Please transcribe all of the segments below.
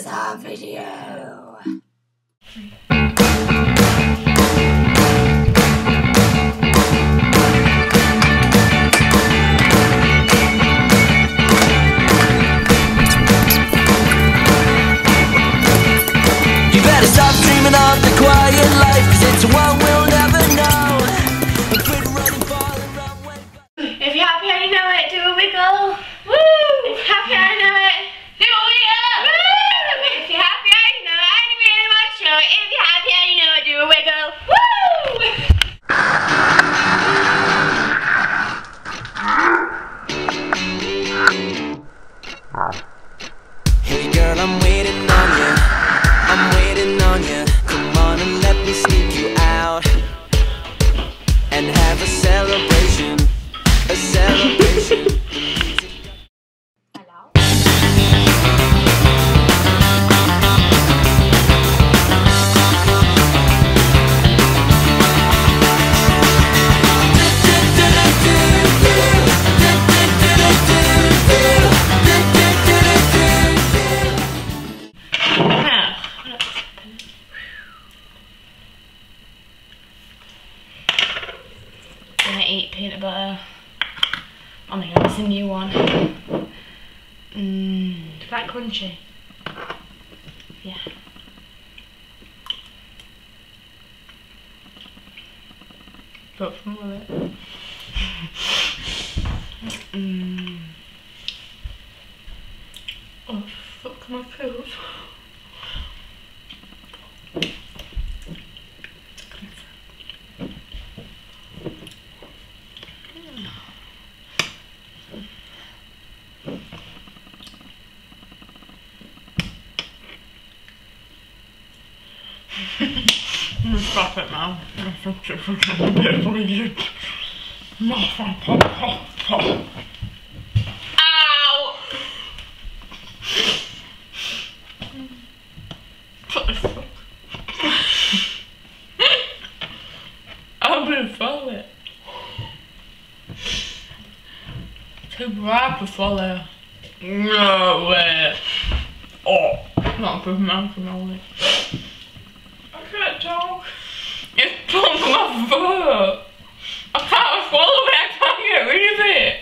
is our video. You better stop dreaming of the quiet life, 'cause it's one we'll never know. And quit running, fall and run way back. If you're happy and you know it, do a wiggle. Woo! If you're happy and you know it, do a wiggle. Woo! If you're happy and you know it, and you really want to show it. If you're happy and you know it, do a wiggle. Woo! Hey girl, I'm waiting on you. I'm waiting on you. Come on and let me sneak you out and have a celebration. A celebration. Hello? Gonna eat peanut butter. Oh my god, it's a new one. It's quite crunchy. Yeah. Got some of it. Oh fuck my pills. I'm gonna stop it now. I think it's a bit weird. Ow! What the fuck? I'm gonna swallow it. Too bright to swallow. No way. Oh, not a good man to know it. I can't talk. It's on my throat. I can't swallow it. I can't get rid of it.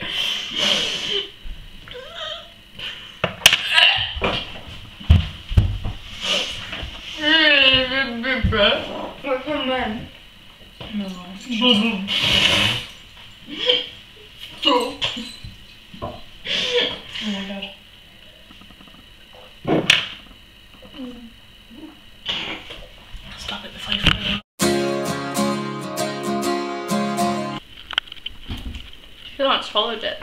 What's on then? No. Oh my god. Stop it before you fall out. I feel like I swallowed it.